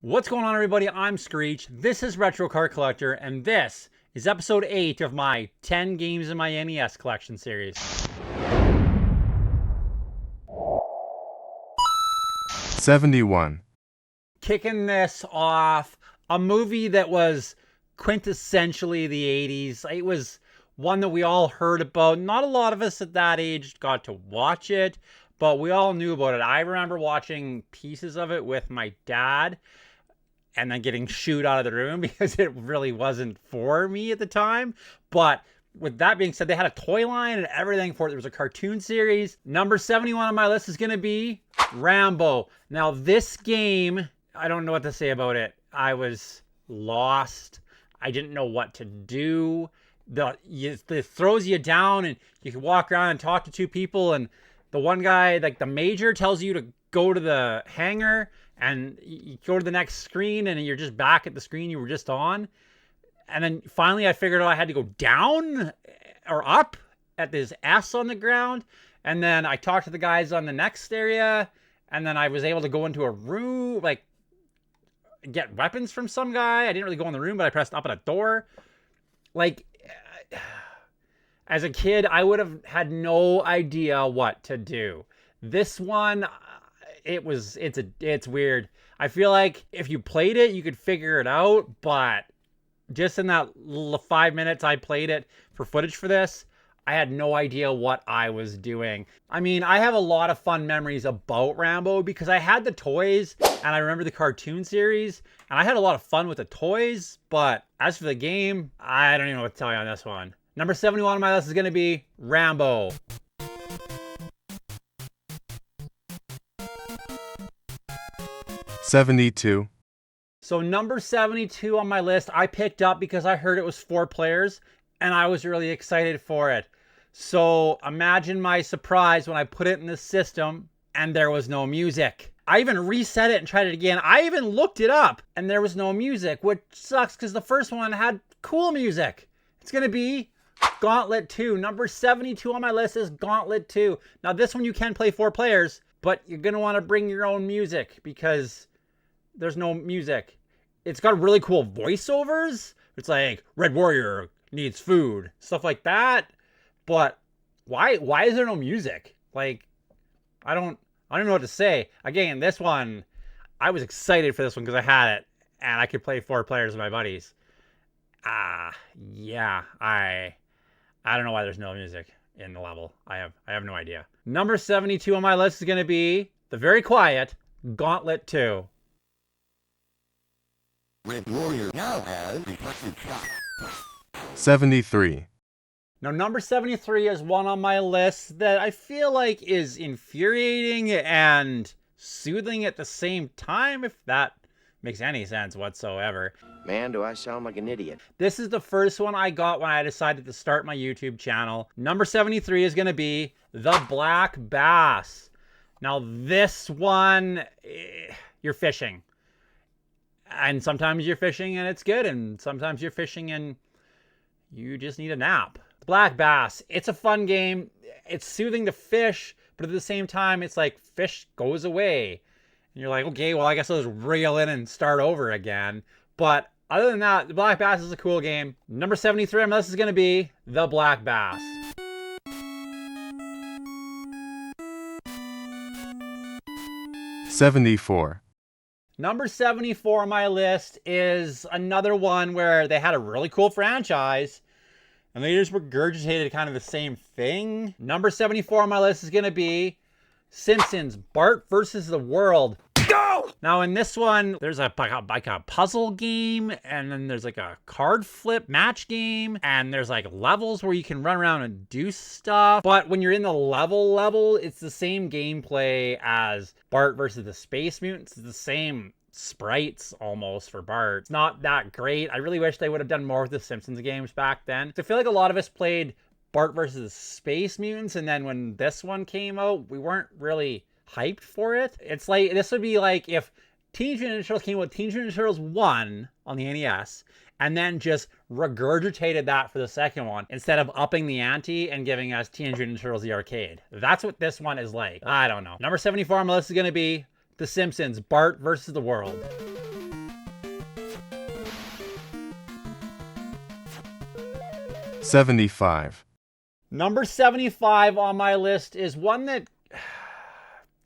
What's going on, everybody? I'm Screech. This is Retro Card Collector, and this is episode 8 of my 10 games in my NES Collection series. '71. Kicking this off, a movie that was quintessentially the 80s. It was one that we all heard about. Not a lot of us at that age got to watch it, but we all knew about it. I remember watching pieces of it with my dad and then getting shooed out of the room because it really wasn't for me at the time. But with that being said, they had a toy line and everything for it. There was a cartoon series. Number 71 on my list is going to be Rambo. Now, this game, I don't know what to say about it. I was lost. I didn't know what to do. It throws you down and you can walk around and talk to two people. And the one guy, like the major, tells you to go to the hangar and you go to the next screen and you're just back at the screen you were just on. And then finally I figured out I had to go down or up at this S on the ground. And then I talked to the guys on the next area. And then I was able to go into a room, like get weapons from some guy. I didn't really go in the room, but I pressed up at a door. Like, as a kid, I would have had no idea what to do. This one, it's weird. I feel like if you played it, you could figure it out, but just in that 5 minutes I played it for footage for this, I had no idea what I was doing. I mean, I have a lot of fun memories about Rambo because I had the toys and I remember the cartoon series and I had a lot of fun with the toys, but as for the game, I don't even know what to tell you on this one. Number 71 on my list is going to be Rambo. '72. So number 72 on my list, I picked up because I heard it was 4 players and I was really excited for it. So imagine my surprise when I put it in the system and there was no music. I even reset it and tried it again. I even looked it up and there was no music, which sucks because the first one had cool music. It's going to be Gauntlet 2. Number 72 on my list is Gauntlet 2. Now this one you can play 4 players, but you're going to want to bring your own music because there's no music. It's got really cool voiceovers. It's like Red Warrior needs food, stuff like that. But why is there no music? Like, I don't know what to say. Again, this one, I was excited for this one because I had it and I could play 4 players with my buddies. Yeah, I don't know why there's no music in the level. I have no idea. Number 72 on my list is going to be the very quiet Gauntlet 2. Red Warrior now has requested shot. '73. Now, number 73 is one on my list that I feel like is infuriating and soothing at the same time, if that makes any sense whatsoever. Man, do I sound like an idiot. This is the first one I got when I decided to start my YouTube channel. Number 73 is going to be The Black Bass. Now, this one, you're fishing. And sometimes you're fishing and it's good, and sometimes you're fishing and you just need a nap. Black Bass, it's a fun game. It's soothing to fish, but at the same time, it's like fish goes away. And you're like, okay, well, I guess I'll just reel in and start over again. But other than that, the Black Bass is a cool game. Number 73 on my list is going to be The Black Bass. '74. Number 74 on my list is another one where they had a really cool franchise and they just regurgitated kind of the same thing. Number 74 on my list is going to be Simpsons, Bart versus the World. Go! Now in this one, there's like a puzzle game, and then there's like a card flip match game, and there's like levels where you can run around and do stuff. But when you're in the level, it's the same gameplay as Bart versus the Space Mutants. It's the same sprites almost for Bart. It's not that great. I really wish they would have done more with the Simpsons games back then. I feel like a lot of us played Bart versus the Space Mutants, and then when this one came out, we weren't really hyped for it. It's like, this would be like if Teenage Mutant Ninja Turtles came with Teenage Mutant Ninja Turtles 1 on the NES and then just regurgitated that for the second one instead of upping the ante and giving us Teenage Mutant Ninja Turtles the arcade. That's what this one is like. I don't know. Number 74 on my list is going to be The Simpsons, Bart versus the World. 75. Number 75 on my list is one that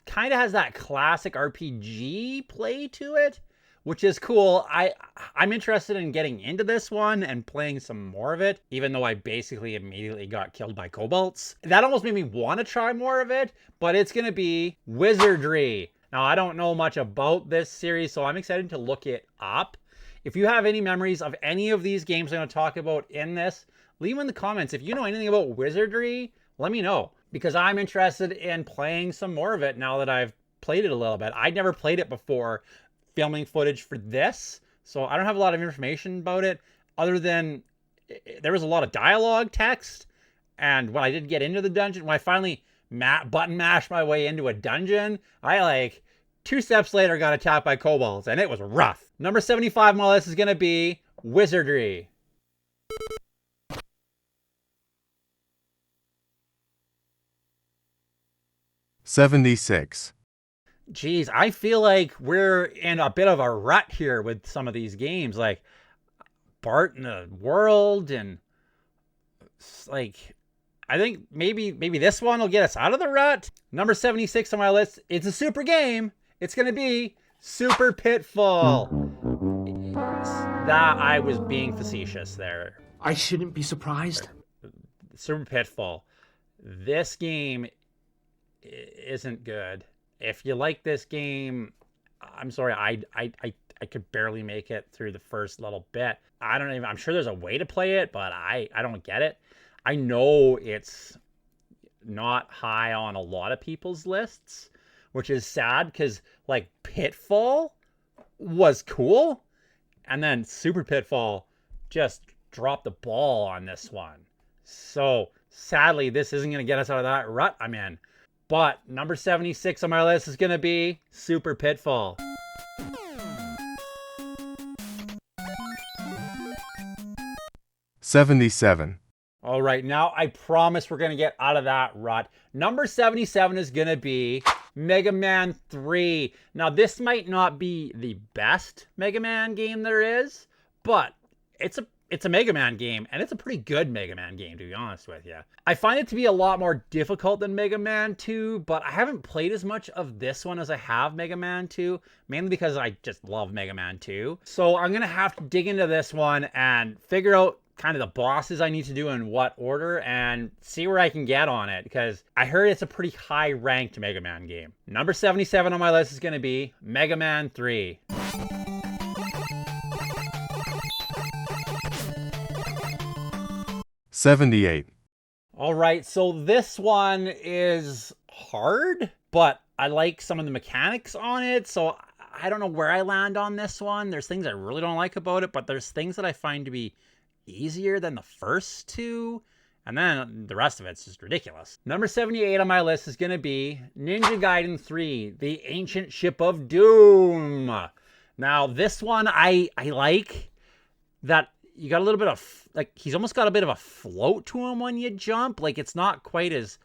kind of has that classic RPG play to it, which is cool. I'm interested in getting into this one and playing some more of it, even though I basically immediately got killed by kobolds. That almost made me want to try more of it, but it's going to be Wizardry. Now, I don't know much about this series, so I'm excited to look it up. If you have any memories of any of these games I'm going to talk about in this, leave them in the comments. If you know anything about Wizardry, let me know, because I'm interested in playing some more of it now that I've played it a little bit. I'd never played it before filming footage for this, so I don't have a lot of information about it other than there was a lot of dialogue text. And when I did get into the dungeon, when I finally button mashed my way into a dungeon, I like 2 steps later got attacked by kobolds, and it was rough. Number 75 on my list is going to be Wizardry. $76. Geez, I feel like we're in a bit of a rut here with some of these games, like Bart in the World, and like I think maybe this one will get us out of the rut. Number 76 on my list. It's a super game. It's gonna be Super Pitfall. That I was being facetious there. I shouldn't be surprised. Super Pitfall. This game isn't good. If you like this game, I'm sorry, I could barely make it through the first little bit. I'm sure there's a way to play it, but I don't get it. I know it's not high on a lot of people's lists, which is sad because like Pitfall was cool, and then Super Pitfall just dropped the ball on this one. So sadly, this isn't going to get us out of that rut I'm in. But number 76 on my list is going to be Super Pitfall. $77. All right, now I promise we're going to get out of that rut. Number 77 is going to be Mega Man 3. Now, this might not be the best Mega Man game there is, but it's a Mega Man game, and it's a pretty good Mega Man game, to be honest with you. I find it to be a lot more difficult than Mega Man 2, but I haven't played as much of this one as I have Mega Man 2, mainly because I just love Mega Man 2. So I'm going to have to dig into this one and figure out kind of the bosses I need to do in what order and see where I can get on it, because I heard it's a pretty high ranked Mega Man game. Number 77 on my list is going to be Mega Man 3. $78. All right, so this one is hard, but I like some of the mechanics on it, so I don't know where I land on this one. There's things I really don't like about it, but there's things that I find to be easier than the first two, and then the rest of it's just ridiculous. Number 78 on my list is going to be Ninja Gaiden 3, The Ancient Ship of Doom. Now, this one I like that you got a little bit of, like, he's almost got a bit of a float to him when you jump. Like, it's not quite as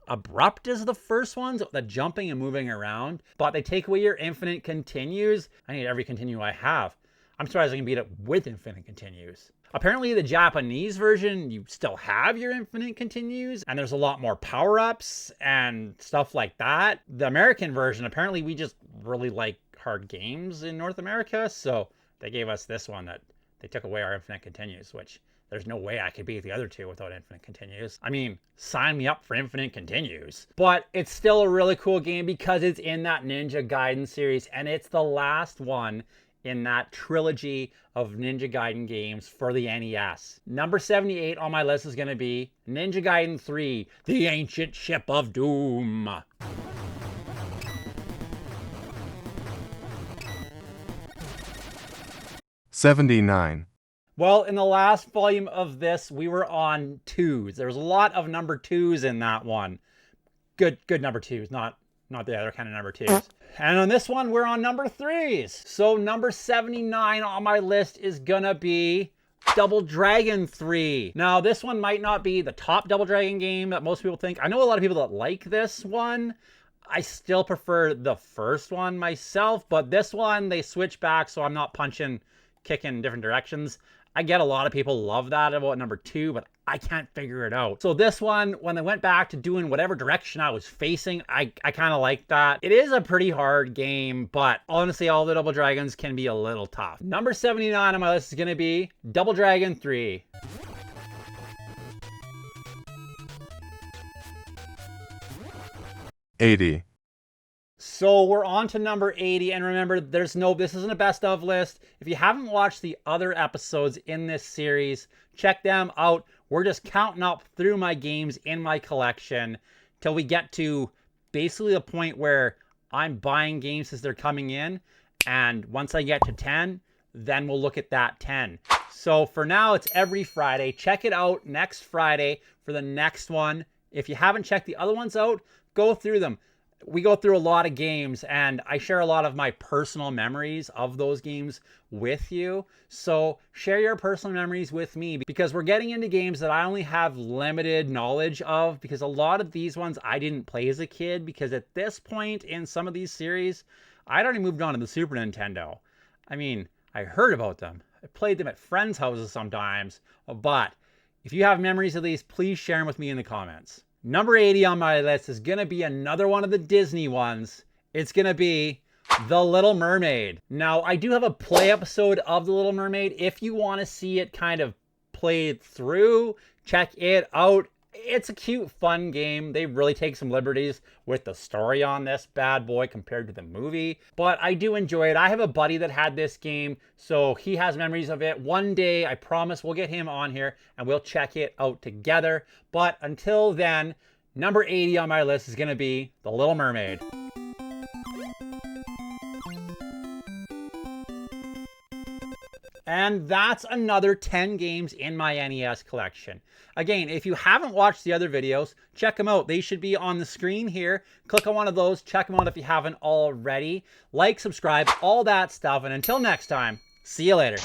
abrupt as the first ones, the jumping and moving around, but they take away your infinite continues. I need every continue I have. I'm surprised I can beat it with infinite continues. Apparently the Japanese version, you still have your infinite continues, and there's a lot more power-ups and stuff like that. The American version, apparently we just really like hard games in North America, so they gave us this one that they took away our infinite continues, which there's no way I could beat the other two without infinite continues. I mean, sign me up for infinite continues. But it's still a really cool game because it's in that Ninja Gaiden series, and it's the last one in that trilogy of Ninja Gaiden games for the NES. Number 78 on my list is going to be Ninja Gaiden 3, The Ancient Ship of Doom. $79. Well, in the last volume of this, we were on 2s. There was a lot of number 2s in that one. Good number 2s, not the other kind of number 2s. And on this one, we're on number 3s. So number 79 on my list is gonna be Double Dragon 3. Now, this one might not be the top Double Dragon game that most people think. I know a lot of people that like this one. I still prefer the first one myself, but this one, they switch back, so I'm not kicking different directions. I get a lot of people love that about number 2, but I can't figure it out. So this one, when they went back to doing whatever direction I was facing, I kind of like that. It is a pretty hard game, but honestly, all the Double Dragons can be a little tough. Number 79 on my list is going to be Double Dragon 3. $80. So we're on to number 80, and remember, this isn't a best of list. If you haven't watched the other episodes in this series, check them out. We're just counting up through my games in my collection till we get to basically the point where I'm buying games as they're coming in, and once I get to 10, then we'll look at that 10. So for now, it's every Friday. Check it out next Friday for the next one. If you haven't checked the other ones out, go through them. We go through a lot of games, and I share a lot of my personal memories of those games with you. So share your personal memories with me, because we're getting into games that I only have limited knowledge of, because a lot of these ones I didn't play as a kid, because at this point in some of these series, I'd already moved on to the Super Nintendo. I mean, I heard about them. I played them at friends' houses sometimes, but if you have memories of these, please share them with me in the comments. Number 80 on my list is going to be another one of the Disney ones. It's going to be The Little Mermaid. Now, I do have a play episode of The Little Mermaid. If you want to see it kind of played through, check it out. It's a cute, fun game. They really take some liberties with the story on this bad boy compared to the movie. But I do enjoy it. I have a buddy that had this game, so he has memories of it. One day, I promise we'll get him on here and we'll check it out together. But until then, number 80 on my list is going to be The Little Mermaid. And that's another 10 games in my NES collection. Again, if you haven't watched the other videos, check them out. They should be on the screen here. Click on one of those. Check them out if you haven't already. Like, subscribe, all that stuff. And until next time, see you later.